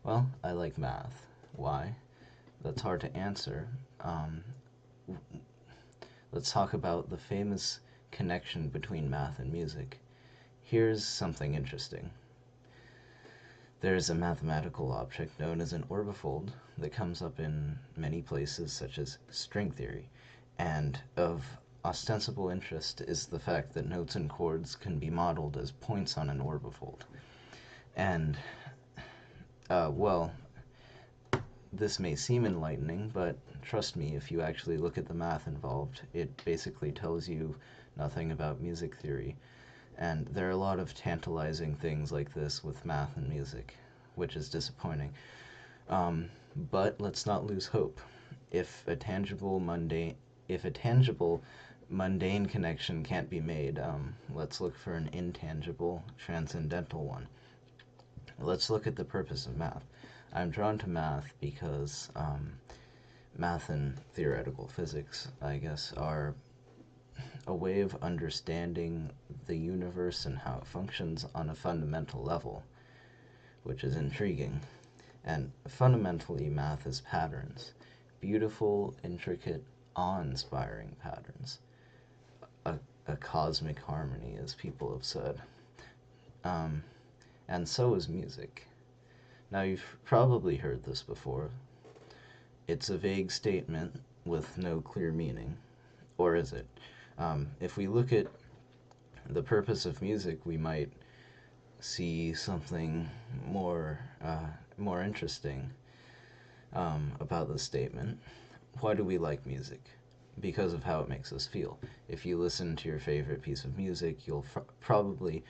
Well, I like math. Why? That's hard to answer. Um, let's talk about the famous connection between math and music. Here's something interesting. There's a mathematical object known as an orbifold that comes up in many places, such as string theory, and of ostensible interest is the fact that notes and chords can be modeled as points on an orbifold. And, well, this may seem enlightening, but trust me, if you actually look at the math involved, it basically tells you nothing about music theory. And there are a lot of tantalizing things like this with math and music, which is disappointing. Um, but let's not lose hope. If a tangible mundane, if a tangible mundane connection can't be made, let's look for an intangible, transcendental one. Let's look at the purpose of math. I'm drawn to math because math and theoretical physics, I guess, are a way of understanding the universe and how it functions on a fundamental level, which is intriguing. And fundamentally, math is patterns, beautiful, intricate, awe inspiring patterns, a, a cosmic harmony, as people have said. Um, and so is music. Now, you've probably heard this before. It's a vague statement with no clear meaning. Or is it? If we look at the purpose of music, we might see something more interesting about this statement. Why do we like music? Because of how it makes us feel. If you listen to your favorite piece of music, you'll probably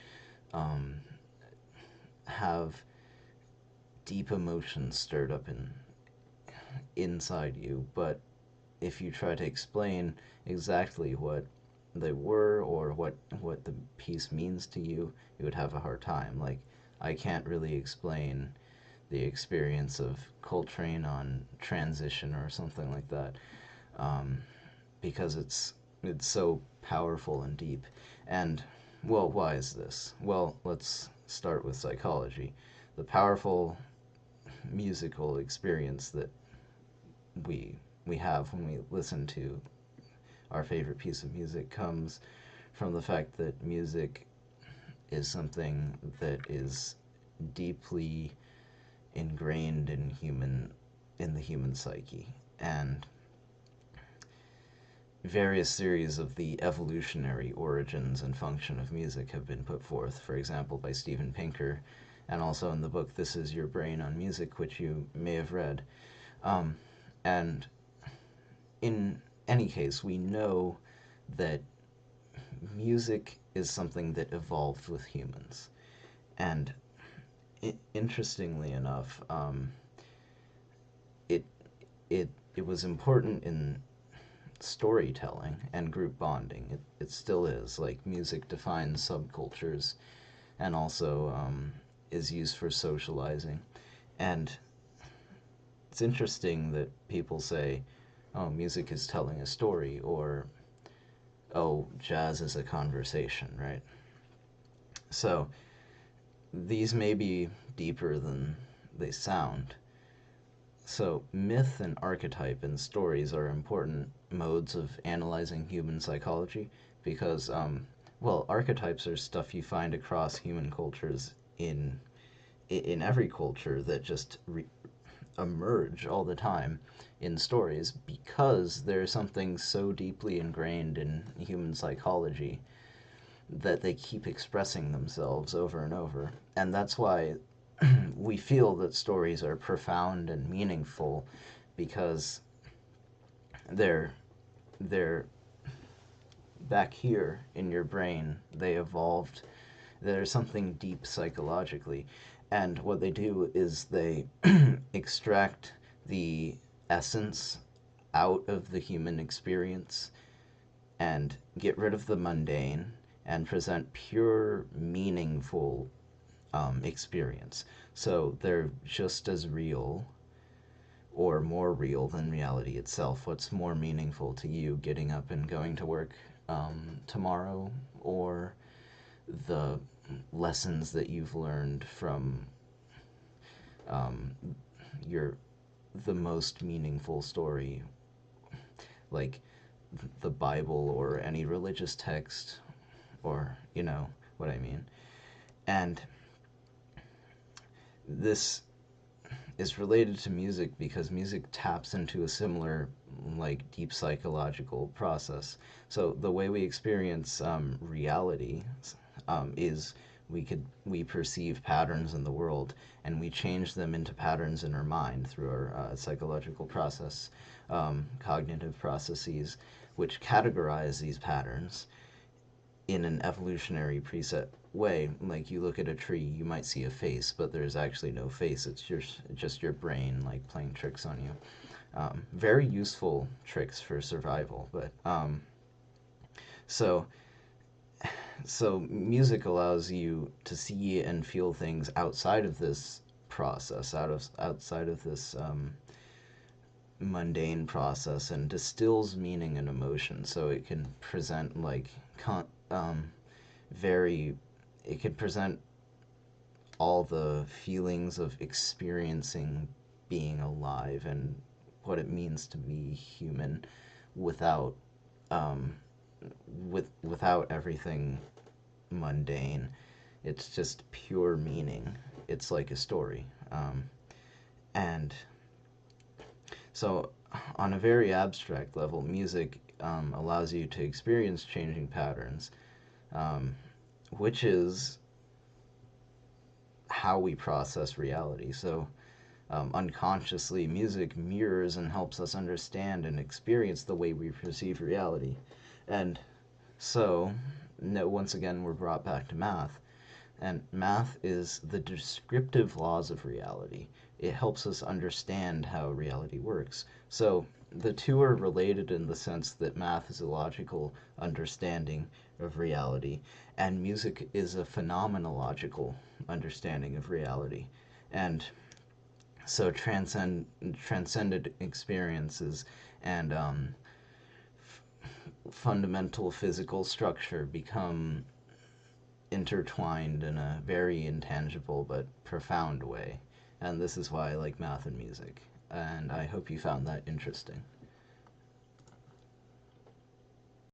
um, have deep emotions stirred up inside you. But if you try to explain exactly what they were or what the piece means to you, you would have a hard time. Like, I can't really explain the experience of Coltrane on Transition or something like that, um, because it's so powerful and deep. And well, why is this? Well, let's start with psychology. The powerful musical experience that we we have when we listen to our favorite piece of music comes from the fact that music is something that is deeply ingrained in the human psyche, and various theories of the evolutionary origins and function of music have been put forth, for example, by Steven Pinker, and also in the book This Is Your Brain on Music, which you may have read. Um, and in any case, we know that music is something that evolved with humans. And interestingly enough, it, it was important in storytelling and group bonding. It still is. Like, music defines subcultures and also is used for socializing. And it's interesting that people say, oh, music is telling a story, or, oh, jazz is a conversation, right? So these may be deeper than they sound. So, myth and archetype in stories are important modes of analyzing human psychology because, well, archetypes are stuff you find across human cultures in every culture that just emerge all the time in stories because there's something so deeply ingrained in human psychology that they keep expressing themselves over and over. And that's why we feel that stories are profound and meaningful because they're they're back here in your brain. They evolved. There's something deep psychologically, and what they do is they extract the essence out of the human experience and get rid of the mundane and present pure, meaningful experience. So they're just as real or more real than reality itself. What's more meaningful to you, getting up and going to work tomorrow, or the lessons that you've learned from um, your the most meaningful story, like the Bible or any religious text, or you know what I mean. And this is related to music because music taps into a similar, like, deep psychological process. So the way we experience reality is we perceive patterns in the world, and we change them into patterns in our mind through our psychological process, cognitive processes, which categorize these patterns in an evolutionary preset way. Like, you look at a tree, you might see a face, but there's actually no face. It's just your brain, like, playing tricks on you. Very useful tricks for survival. But so so music allows you to see and feel things outside of this process, outside of this mundane process, and distills meaning and emotion, so it can present like very it can present all the feelings of experiencing being alive and what it means to be human without um, without everything mundane. It's just pure meaning. It's like a story. And so, on a very abstract level, music allows you to experience changing patterns, um, which is how we process reality. So, unconsciously, music mirrors and helps us understand and experience the way we perceive reality. And so, no, once again, we're brought back to math. And math is the descriptive laws of reality. It helps us understand how reality works. So the two are related in the sense that math is a logical understanding of reality, and music is a phenomenological understanding of reality. And so transcended experiences and fundamental physical structure become intertwined in a very intangible but profound way. And this is why I like math and music. And I hope you found that interesting.